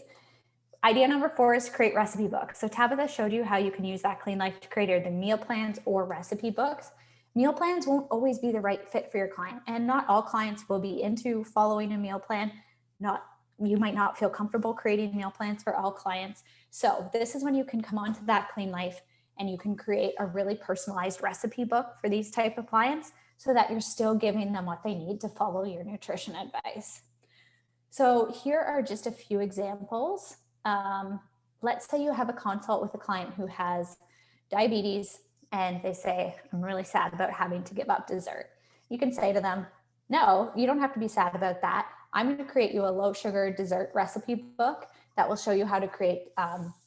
Idea number 4 is to create recipe books. So Tabitha showed you how you can use That Clean Life to create either meal plans or recipe books. Meal plans won't always be the right fit for your client, and not all clients will be into following a meal plan. You might not feel comfortable creating meal plans for all clients. So this is when you can come onto That Clean Life and you can create a really personalized recipe book for these type of clients, so that you're still giving them what they need to follow your nutrition advice. So here are just a few examples. Let's say you have a consult with a client who has diabetes and they say, I'm really sad about having to give up dessert. You can say to them, no, you don't have to be sad about that. I'm going to create you a low sugar dessert recipe book that will show you how to create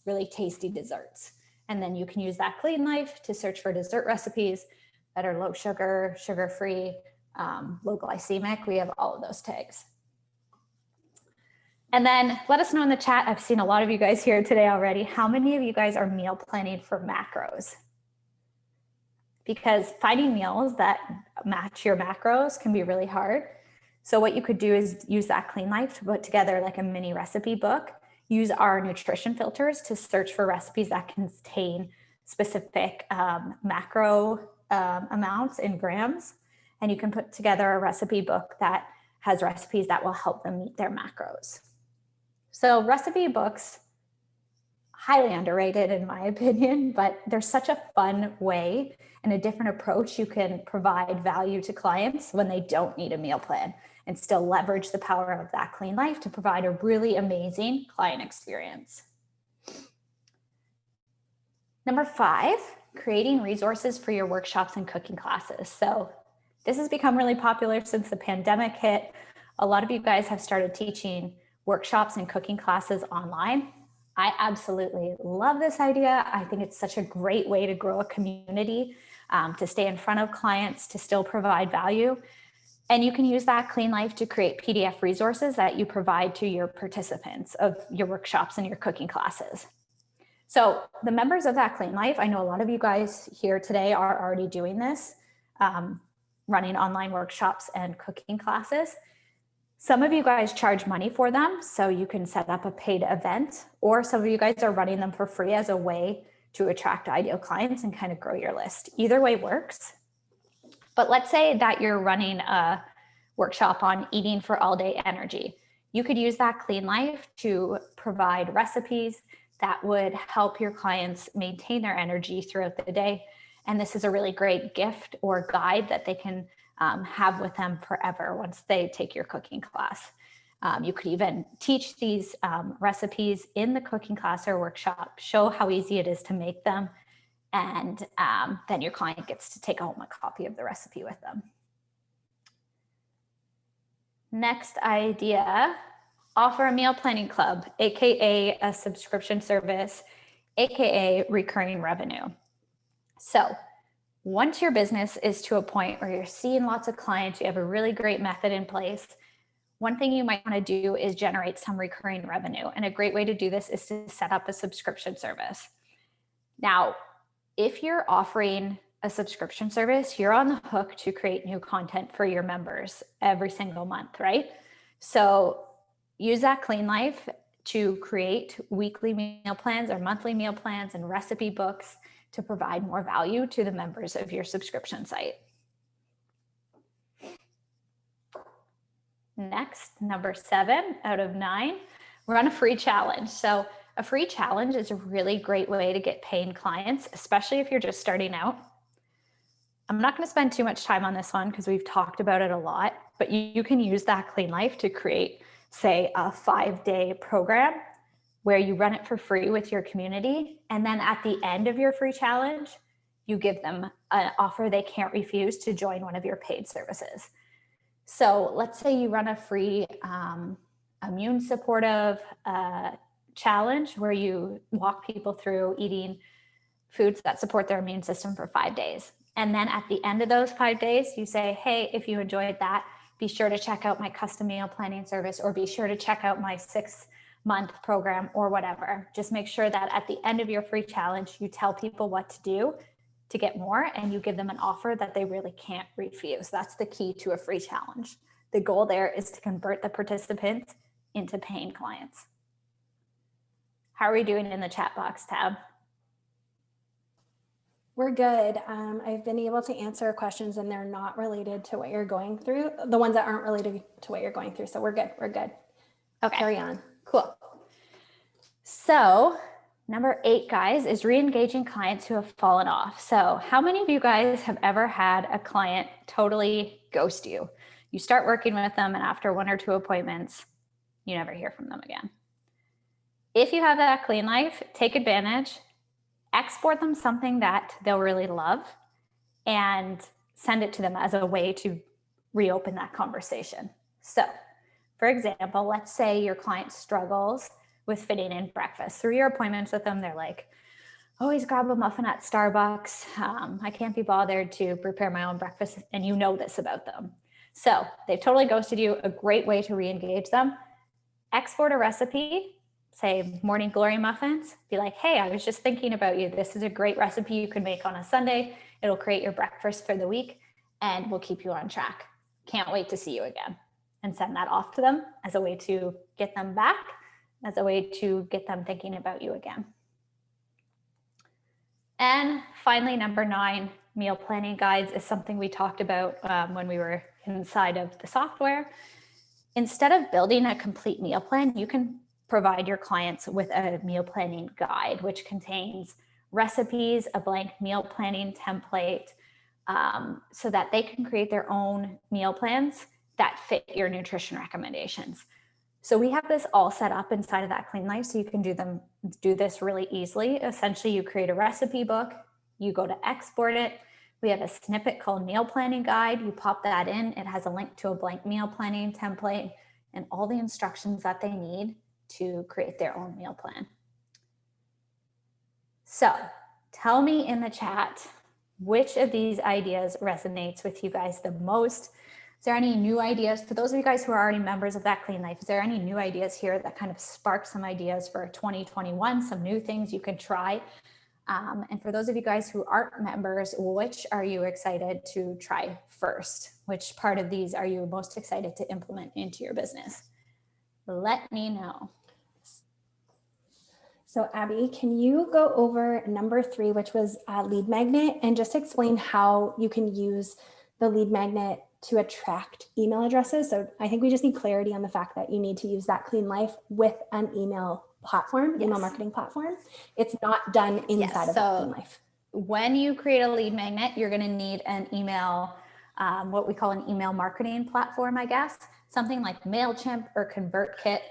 really tasty desserts. And then you can use That Clean Life to search for dessert recipes that are low sugar, sugar-free, low glycemic. We have all of those tags. And then let us know in the chat. I've seen a lot of you guys here today already. How many of you guys are meal planning for macros? Because finding meals that match your macros can be really hard. So what you could do is use That Clean Life to put together like a mini recipe book. Use our nutrition filters to search for recipes that contain specific macro amounts in grams, and you can put together a recipe book that has recipes that will help them meet their macros. So recipe books, highly underrated in my opinion, but they're such a fun way and a different approach. You can provide value to clients when they don't need a meal plan and still leverage the power of That Clean Life to provide a really amazing client experience. Number 5, creating resources for your workshops and cooking classes. So this has become really popular since the pandemic hit. A lot of you guys have started teaching workshops and cooking classes online. I absolutely love this idea. I think it's such a great way to grow a community, to stay in front of clients, to still provide value. And you can use That Clean Life to create PDF resources that you provide to your participants of your workshops and your cooking classes. So the members of That Clean Life, I know a lot of you guys here today are already doing this, running online workshops and cooking classes. Some of you guys charge money for them, so you can set up a paid event, or some of you guys are running them for free as a way to attract ideal clients and kind of grow your list. Either way works. But let's say that you're running a workshop on eating for all day energy. You could use That Clean Life to provide recipes that would help your clients maintain their energy throughout the day. And this is a really great gift or guide that they can have with them forever once they take your cooking class. You could even teach these recipes in the cooking class or workshop, show how easy it is to make them, and then your client gets to take home a copy of the recipe with them. Next idea, offer a meal planning club, AKA a subscription service, AKA recurring revenue. So once your business is to a point where you're seeing lots of clients, you have a really great method in place, one thing you might want to do is generate some recurring revenue. And a great way to do this is to set up a subscription service. Now, if you're offering a subscription service, you're on the hook to create new content for your members every single month, right? So use that Clean Life to create weekly meal plans or monthly meal plans and recipe books to provide more value to the members of your subscription site. Next, number 7 out of 9, run a free challenge. So a free challenge is a really great way to get paying clients, especially if you're just starting out. I'm not going to spend too much time on this one because we've talked about it a lot, but you can use that Clean Life to create, say, a 5-day program where you run it for free with your community. And then at the end of your free challenge, you give them an offer they can't refuse to join one of your paid services. So let's say you run a free immune supportive challenge where you walk people through eating foods that support their immune system for 5 days. And then at the end of those 5 days, you say, hey, if you enjoyed that, be sure to check out my custom meal planning service, or be sure to check out my 6-month program or whatever. Just make sure that at the end of your free challenge, you tell people what to do to get more, and you give them an offer that they really can't refuse. That's the key to a free challenge. The goal there is to convert the participants into paying clients. How are we doing in the chat box, Tab? We're good. I've been able to answer questions and they're not related to what you're going through, the ones that aren't related to what you're going through. So we're good. We're good. Okay. Carry on. Cool. So number 8, guys, is re-engaging clients who have fallen off. So how many of you guys have ever had a client totally ghost you? You start working with them and after 1 or 2 appointments, you never hear from them again. If you have that Clean Life, take advantage, export them something that they'll really love, and send it to them as a way to reopen that conversation. So, for example, let's say your client struggles with fitting in breakfast. Through your appointments with them, they're like, always grab a muffin at Starbucks. I can't be bothered to prepare my own breakfast, and you know this about them. So they've totally ghosted you. A great way to re-engage them, export a recipe, say morning glory muffins, be like, hey, I was just thinking about you. This is a great recipe you can make on a Sunday. It'll create your breakfast for the week and we'll keep you on track. Can't wait to see you again. And send that off to them as a way to get them back, as a way to get them thinking about you again. And finally, number 9, meal planning guides is something we talked about when we were inside of the software. Instead of building a complete meal plan, you can provide your clients with a meal planning guide, which contains recipes, a blank meal planning template, so that they can create their own meal plans that fit your nutrition recommendations. So we have this all set up inside of that Clean Life, so you can do this really easily. Essentially, you create a recipe book, you go to export it. We have a snippet called Meal Planning Guide. You pop that in. It has a link to a blank meal planning template and all the instructions that they need to create their own meal plan. So tell me in the chat, which of these ideas resonates with you guys the most? Is there any new ideas? For those of you guys who are already members of that Clean Life, is there any new ideas here that kind of spark some ideas for 2021, some new things you can try? And for those of you guys who aren't members, which are you excited to try first? Which part of these are you most excited to implement into your business? Let me know. So Abby, can you go over number 3, which was a lead magnet, and just explain how you can use the lead magnet to attract email addresses? So I think we just need clarity on the fact that you need to use that Clean Life with an email platform, email marketing platform. It's not done inside of that Clean Life. When you create a lead magnet, you're going to need an email, what we call an email marketing platform, I guess. something like MailChimp or ConvertKit,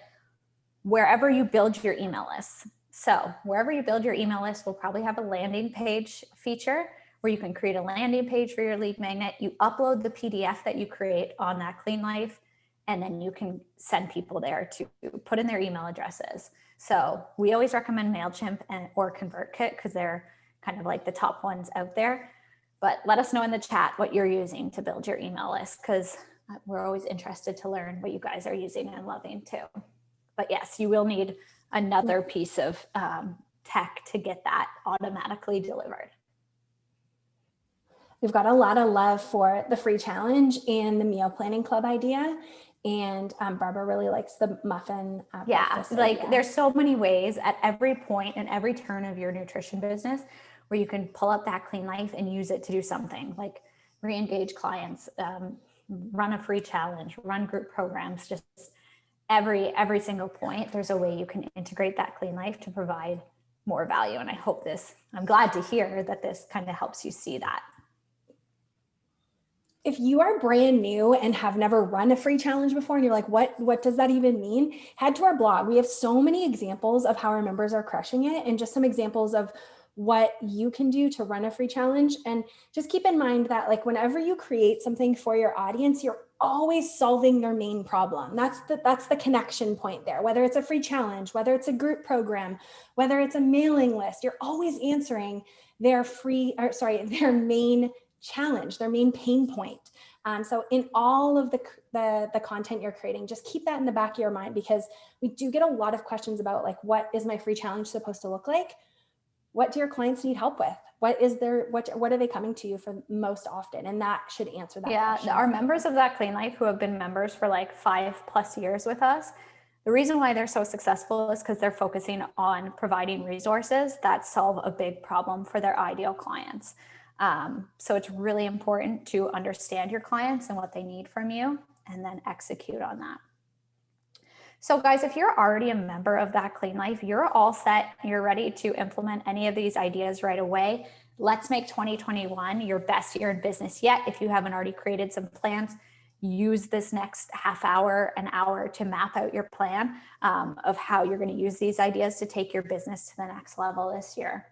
wherever you build your email lists. So wherever you build your email list, we'll probably have a landing page feature where you can create a landing page for your lead magnet. You upload the PDF that you create on that Clean Life, and then you can send people there to put in their email addresses. So we always recommend MailChimp or ConvertKit because they're kind of like the top ones out there. But let us know in the chat what you're using to build your email list, because we're always interested to learn what you guys are using and loving too. But yes, you will need another piece of tech to get that automatically delivered. We've got a lot of love for the free challenge and the meal planning club idea. And Barbara really likes the muffin. Yeah, like idea. There's so many ways at every point and every turn of your nutrition business where you can pull up that Clean Life and use it to do something like re-engage clients, run a free challenge, run group programs. Just every single point, there's a way you can integrate that Clean Life to provide more value. And I hope I'm glad to hear that this kind of helps you see that. If you are brand new and have never run a free challenge before and you're like, what does that even mean? Head to our blog. We have so many examples of how our members are crushing it and just some examples of what you can do to run a free challenge. And just keep in mind that like whenever you create something for your audience, you're always solving their main problem. That's the connection point there. Whether it's a free challenge, whether it's a group program, whether it's a mailing list, you're always answering their main challenge, their main pain point. So in all of the content you're creating, just keep that in the back of your mind, because we do get a lot of questions about like, what is my free challenge supposed to look like? What do your clients need help with? What are they coming to you for most often? And that should answer that question. Our members of that Clean Life who have been members for like 5+ years with us, the reason why they're so successful is because they're focusing on providing resources that solve a big problem for their ideal clients. So it's really important to understand your clients and what they need from you and then execute on that. So guys, if you're already a member of that Clean Life, you're all set. You're ready to implement any of these ideas right away. Let's make 2021 your best year in business yet. If you haven't already created some plans, use this next half hour, an hour to map out your plan of how you're going to use these ideas to take your business to the next level this year.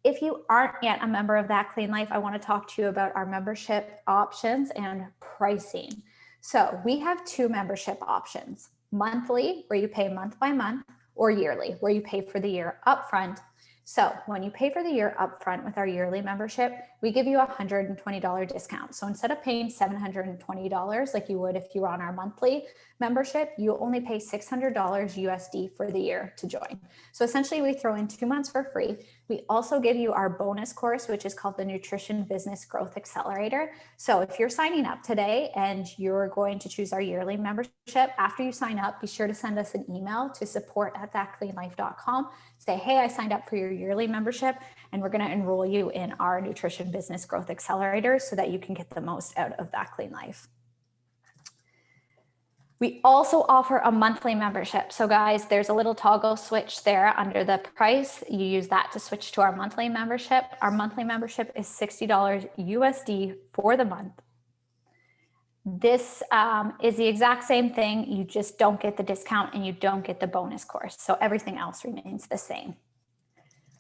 If you aren't yet a member of that Clean Life, I want to talk to you about our membership options and pricing. So we have 2 membership options: monthly, where you pay month by month, or yearly, where you pay for the year upfront. So when you pay for the year upfront with our yearly membership, we give you a $120 discount. So instead of paying $720 like you would if you were on our monthly membership, you only pay $600 USD for the year to join. So essentially we throw in 2 months for free. We also give you our bonus course, which is called the Nutrition Business Growth Accelerator. So if you're signing up today and you're going to choose our yearly membership, after you sign up, be sure to send us an email to support@thatcleanlife.com. Say, hey, I signed up for your yearly membership, and we're going to enroll you in our Nutrition Business Growth Accelerator so that you can get the most out of that Clean Life. We also offer a monthly membership. So guys, there's a little toggle switch there under the price. You use that to switch to our monthly membership. Our monthly membership is $60 USD for the month. This is the exact same thing. You just don't get the discount and you don't get the bonus course. So everything else remains the same.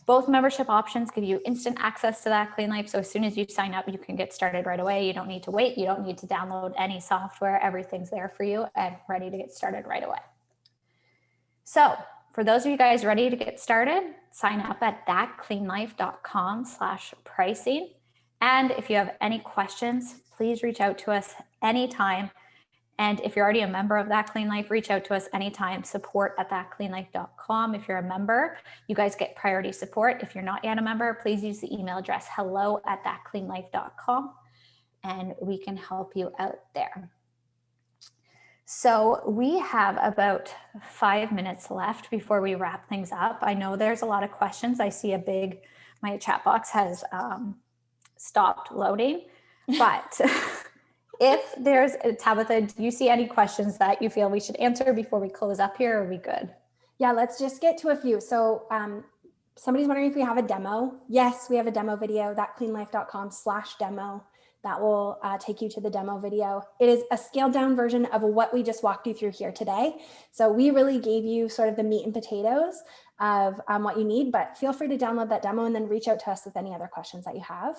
Both membership options give you instant access to that Clean Life. So as soon as you sign up, you can get started right away. You don't need to wait. You don't need to download any software. Everything's there for you and ready to get started right away. So for those of you guys ready to get started, sign up at thatcleanlife.com/pricing. And if you have any questions, please reach out to us anytime. And if you're already a member of That Clean Life, reach out to us anytime, support@thatcleanlife.com. If you're a member, you guys get priority support. If you're not yet a member, please use the email address hello@thatcleanlife.com and we can help you out there. So we have about 5 minutes left before we wrap things up. I know there's a lot of questions. I see my chat box has stopped loading, but if there's, Tabitha, do you see any questions that you feel we should answer before we close up here? Or are we good? Yeah, let's just get to a few. So somebody's wondering if we have a demo. Yes, we have a demo video, thatcleanlife.com/demo. that will take you to the demo video. It is a scaled down version of what we just walked you through here today. So we really gave you sort of the meat and potatoes of what you need, but feel free to download that demo and then reach out to us with any other questions that you have.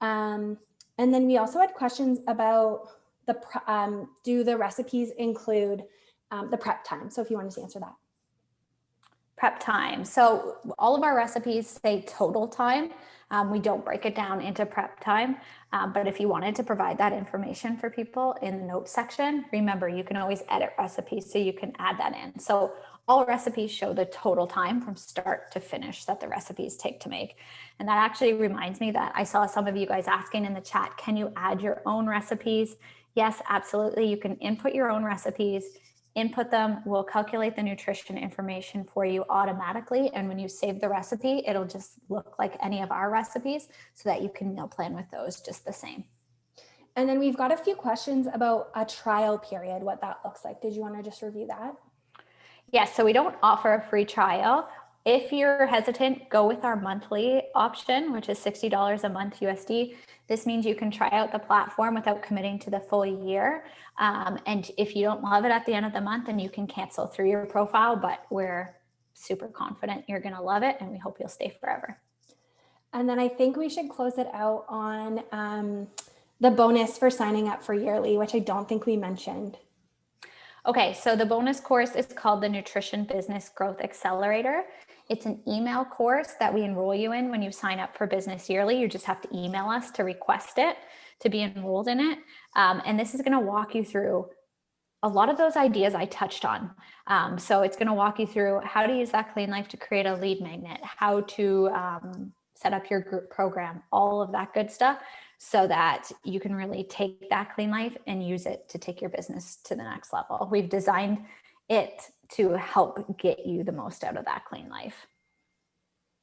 And then we also had questions about do the recipes include the prep time? So if you wanted to answer that. Prep time. So all of our recipes say total time. We don't break it down into prep time. But if you wanted to provide that information for people in the notes section, remember, you can always edit recipes, so you can add that in. So all recipes show the total time from start to finish that the recipes take to make. And that actually reminds me that I saw some of you guys asking in the chat, can you add your own recipes? Yes, absolutely. You can input your own recipes. Input them, we'll calculate the nutrition information for you automatically. And when you save the recipe, it'll just look like any of our recipes so that you can meal plan with those just the same. And then we've got a few questions about a trial period, what that looks like. Did you want to just review that? Yes, so we don't offer a free trial. If you're hesitant, go with our monthly option, which is $60 a month USD. This means you can try out the platform without committing to the full year. And if you don't love it at the end of the month, then you can cancel through your profile, but we're super confident you're going to love it, and we hope you'll stay forever. And then I think we should close it out on the bonus for signing up for yearly, which I don't think we mentioned. Okay, so the bonus course is called the Nutrition Business Growth Accelerator. It's an email course that we enroll you in when you sign up for Business Yearly. You just have to email us to request it, to be enrolled in it. And this is going to walk you through a lot of those ideas I touched on. So it's going to walk you through how to use that Clean Life to create a lead magnet, how to set up your group program, all of that good stuff, so that you can really take that Clean Life and use it to take your business to the next level. We've designed it to help get you the most out of that Clean Life.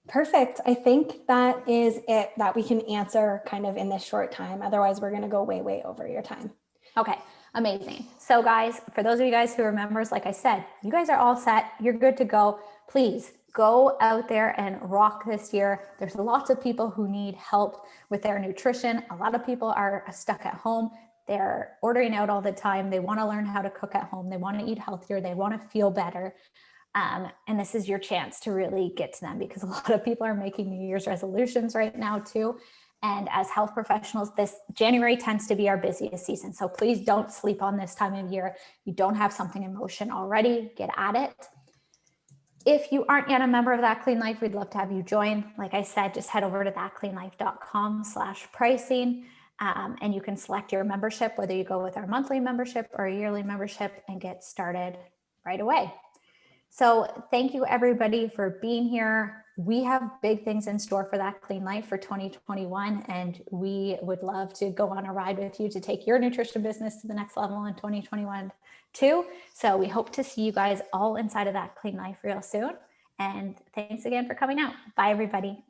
Perfect. I think that is it that we can answer kind of in this short time. Otherwise, we're going to go way, way over your time. Okay, amazing. So guys, for those of you guys who are members, like I said, you guys are all set. You're good to go. Please go out there and rock this year. There's lots of people who need help with their nutrition. A lot of people are stuck at home. They're ordering out all the time. They want to learn how to cook at home. They want to eat healthier. They want to feel better. And this is your chance to really get to them, because a lot of people are making New Year's resolutions right now too. And as health professionals, this January tends to be our busiest season. So please don't sleep on this time of year. You don't have something in motion already, get at it. If you aren't yet a member of That Clean Life, we'd love to have you join. Like I said, just head over to thatcleanlife.com/pricing. And you can select your membership, whether you go with our monthly membership or a yearly membership, and get started right away. So thank you everybody for being here. We have big things in store for That Clean Life for 2021, and we would love to go on a ride with you to take your nutrition business to the next level in 2021 too. So we hope to see you guys all inside of That Clean Life real soon. And thanks again for coming out. Bye everybody.